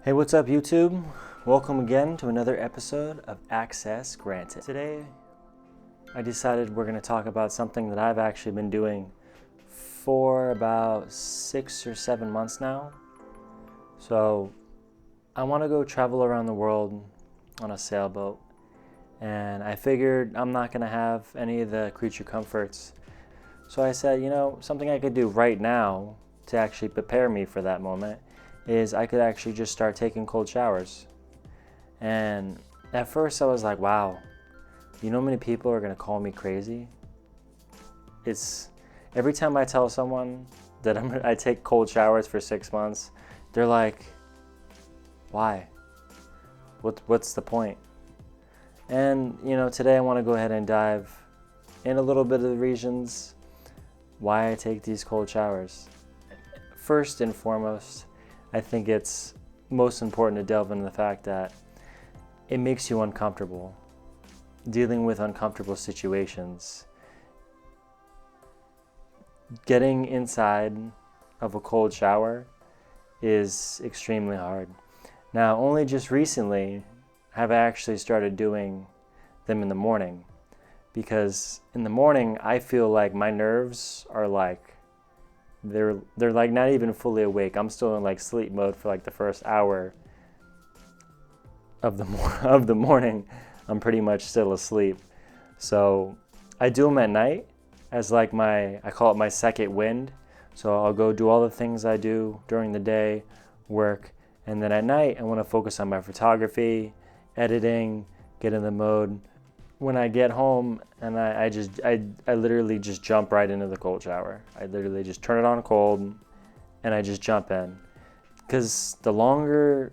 Hey, what's up, YouTube? Welcome again to another episode of Access Granted. Today, I decided we're going to talk about something that I've actually been doing for about 6 or 7 months now. So, I want to go travel around the world on a sailboat, and I figured I'm not going to have any of the creature comforts. So I said, something I could do right now to actually prepare me for that moment is I could actually just start taking cold showers. And at first I was like, wow, how many people are gonna call me crazy? It's every time I tell someone that I take cold showers for 6 months, they're like, why? What's the point? And today I want to go ahead and dive in a little bit of the reasons why I take these cold showers. First and foremost, I think it's most important to delve into the fact that it makes you uncomfortable. Dealing with uncomfortable situations. Getting inside of a cold shower is extremely hard. Now, only just recently have I actually started doing them in the morning, because in the morning I feel like my nerves are like they're like not even fully awake. I'm still in like sleep mode for like the first hour of the morning. I'm pretty much still asleep. So I do them at night as like I call it my second wind. So I'll go do all the things I do during the day, work, and then at night I want to focus on my photography, editing, get in the mode. When I get home and I literally just jump right into the cold shower. I literally just turn it on cold and I just jump in. Because the longer,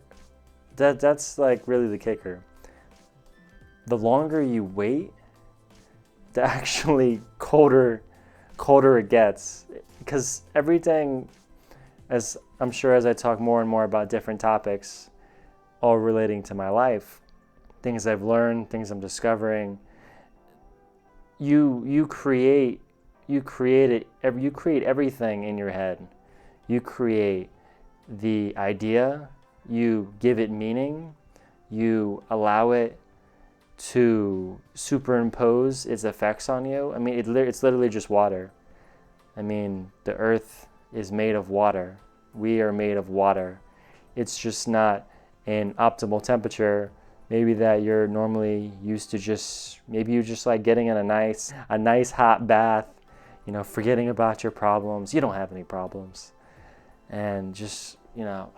that's like really the kicker. The longer you wait, the actually colder it gets. Because everything, as I'm sure as I talk more and more about different topics, all relating to my life, things I've learned, things I'm discovering, you create everything in your head. You create the idea, you give it meaning, you allow it to superimpose its effects on you. I mean, it's literally just water. I mean, the earth is made of water. We are made of water. It's just not an optimal temperature. Maybe that you're normally used to maybe you just like getting in a nice hot bath, forgetting about your problems. You don't have any problems. And just, man.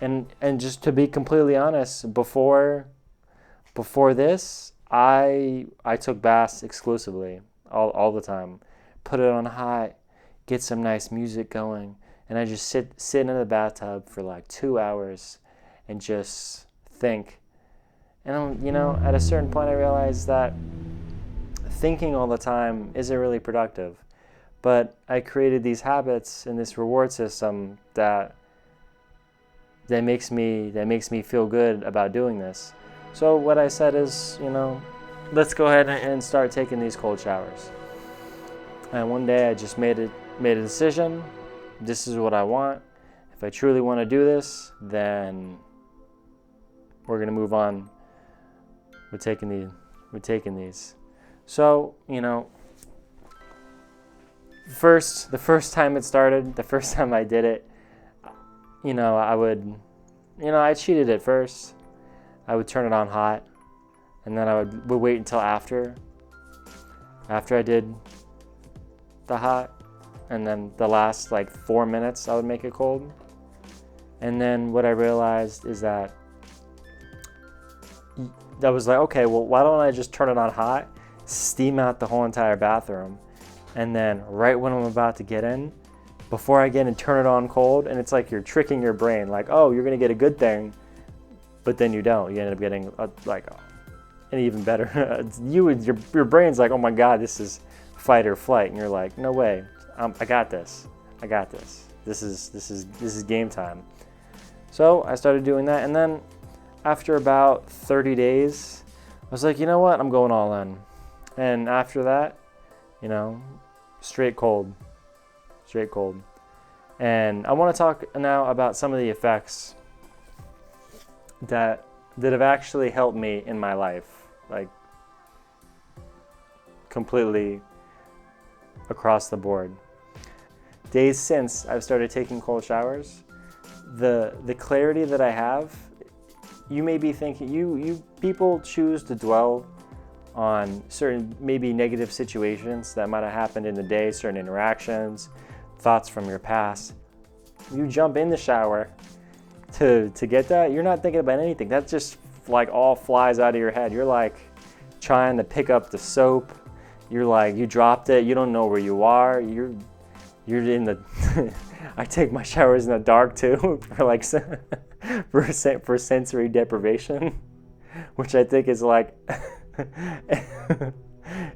And just to be completely honest, before this, I took baths exclusively, all the time. Put it on hot, get some nice music going, and I just sit in the bathtub for like 2 hours and just think. And at a certain point I realized that thinking all the time isn't really productive. But I created these habits and this reward system that makes me feel good about doing this. So what I said is, let's go ahead and start taking these cold showers. And one day I just made a decision. This is what I want. If I truly want to do this, then we're going to move on. We're taking these. So, the first time it started, the first time I did it, I cheated at first. I would turn it on hot, and then I would wait until after I did the hot. And then the last like 4 minutes I would make it cold. And then what I realized is that I was like, okay, well, why don't I just turn it on hot, steam out the whole entire bathroom, and then right when I'm about to get in, before I get in, turn it on cold. And it's like you're tricking your brain, like, oh, you're gonna get a good thing, but then you don't. You end up getting an even better. Your brain's like, oh my god, this is fight or flight, and you're like, no way. I got this. This is game time. So I started doing that, and then after about 30 days, I was like, you know what? I'm going all in. And after that, straight cold. And I want to talk now about some of the effects that have actually helped me in my life, like completely across the board. Days since I've started taking cold showers, the clarity that I have, you may be thinking, you people choose to dwell on certain maybe negative situations that might have happened in the day, certain interactions, thoughts from your past. You jump in the shower to get that, you're not thinking about anything. That just like all flies out of your head. You're like trying to pick up the soap. You're like, you dropped it, you don't know where you are. You're in the I take my showers in the dark too for like for sensory deprivation, which I think is like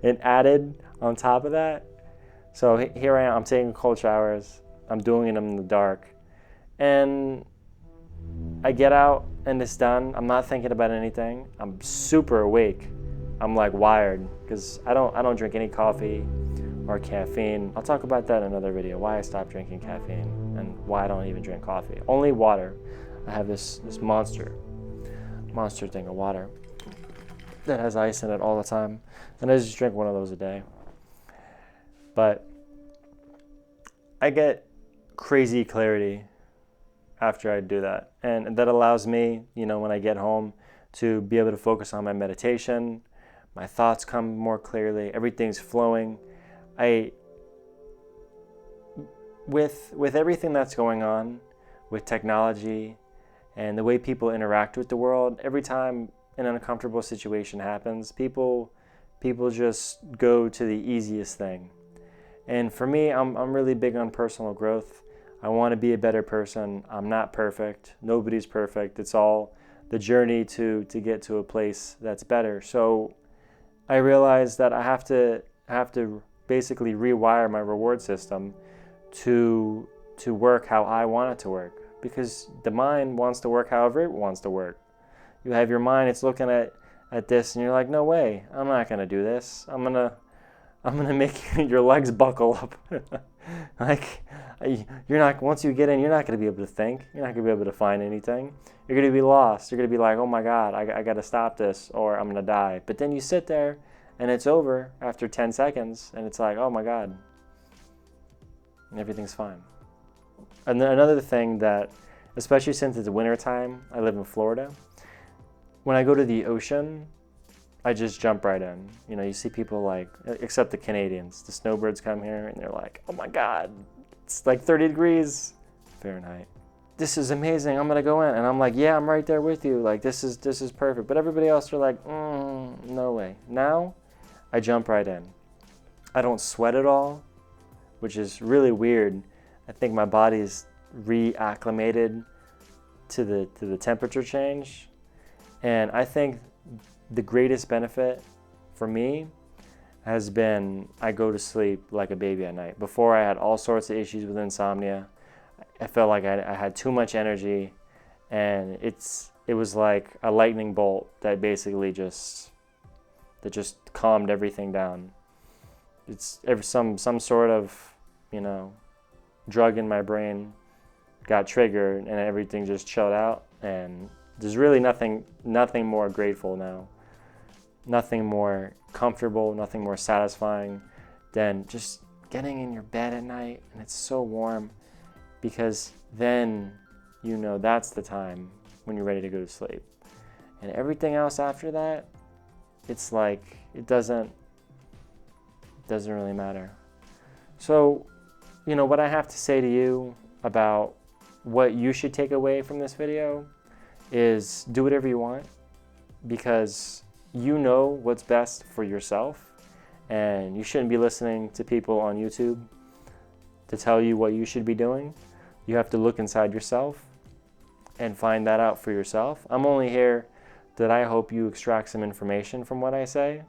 an added on top of that. So here I am, I'm taking cold showers, I'm doing them in the dark, and I get out and it's done. I'm not thinking about anything. I'm super awake. I'm like wired because I don't drink any coffee or caffeine. I'll talk about that in another video, why I stopped drinking caffeine and why I don't even drink coffee. Only water. I have this monster thing of water that has ice in it all the time, and I just drink one of those a day. But I get crazy clarity after I do that, and that allows me, when I get home, to be able to focus on my meditation. My thoughts come more clearly, everything's flowing. With everything that's going on with technology and the way people interact with the world, every time an uncomfortable situation happens, people just go to the easiest thing. And for me, I'm really big on personal growth. I want to be a better person. I'm not perfect. Nobody's perfect. It's all the journey to get to a place that's better. So I realized that I have to basically rewire my reward system to work how I want it to work, because the mind wants to work however it wants to work. You have your mind, it's looking at this and you're like, no way, I'm not gonna do this. I'm gonna make your legs buckle up. Like, you're not, once you get in, you're not gonna be able to think. You're not gonna be able to find anything. You're gonna be lost. You're gonna be like, oh my God, I gotta stop this or I'm gonna die. But then you sit there and it's over after 10 seconds and it's like, oh my God, and everything's fine. And then another thing that, especially since it's winter time, I live in Florida, when I go to the ocean, I just jump right in. You see people like, except the Canadians, the snowbirds come here and they're like, oh my God, it's like 30 degrees Fahrenheit. This is amazing, I'm gonna go in. And I'm like, yeah, I'm right there with you. Like, this is perfect. But everybody else are like, no way. Now, I jump right in. I don't sweat at all, which is really weird. I think my body's reacclimated to the temperature change. And I think the greatest benefit for me has been I go to sleep like a baby at night. Before, I had all sorts of issues with insomnia. I felt like I had too much energy, and it was like a lightning bolt that basically just calmed everything down. It's some sort of, drug in my brain got triggered and everything just chilled out, and there's really nothing more grateful now, nothing more comfortable, nothing more satisfying than just getting in your bed at night and it's so warm, because then that's the time when you're ready to go to sleep. And everything else after that, it's like it doesn't really matter. So what I have to say to you about what you should take away from this video is do whatever you want, because you know what's best for yourself, and you shouldn't be listening to people on YouTube to tell you what you should be doing. You have to look inside yourself and find that out for yourself. I'm only here that I hope you extract some information from what I say,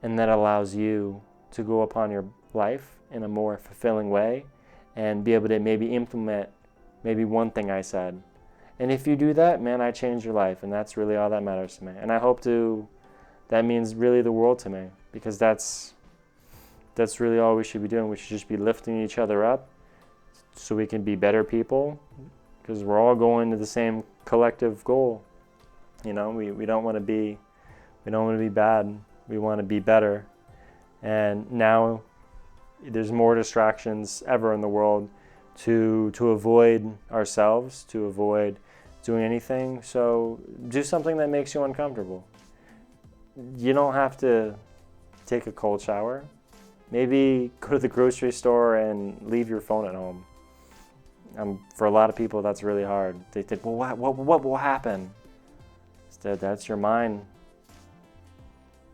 and that allows you to go upon your life in a more fulfilling way and be able to maybe implement maybe one thing I said. And if you do that, man, I changed your life, and that's really all that matters to me. And I hope that means really the world to me, because that's really all we should be doing. We should just be lifting each other up so we can be better people, because we're all going to the same collective goal. We don't want to be bad. We want to be better. And now there's more distractions ever in the world to avoid ourselves, to avoid doing anything. So do something that makes you uncomfortable. You don't have to take a cold shower. Maybe go to the grocery store and leave your phone at home. For a lot of people, that's really hard. They think, well, what will happen? Instead, that's your mind.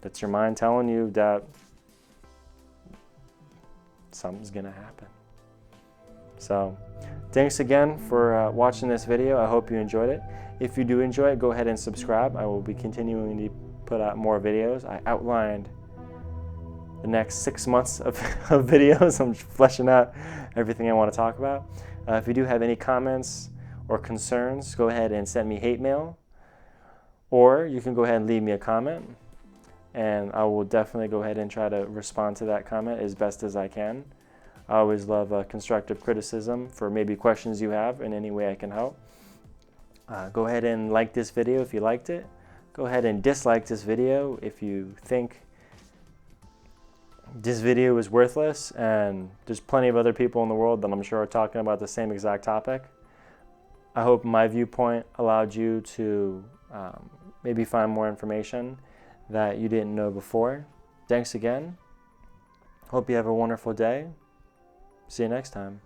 That's your mind telling you that something's gonna happen. So, thanks again for watching this video. I hope you enjoyed it. If you do enjoy it, go ahead and subscribe. I will be continuing to put out more videos. I outlined the next 6 months of videos. I'm fleshing out everything I want to talk about. If you do have any comments or concerns, go ahead and send me hate mail, or you can go ahead and leave me a comment, and I will definitely go ahead and try to respond to that comment as best as I can. I always love constructive criticism for maybe questions you have in any way I can help. Go ahead and like this video if you liked it. Go ahead and dislike this video if you think this video is worthless, and there's plenty of other people in the world that I'm sure are talking about the same exact topic. I hope my viewpoint allowed you to maybe find more information that you didn't know before. Thanks again. Hope you have a wonderful day. See you next time.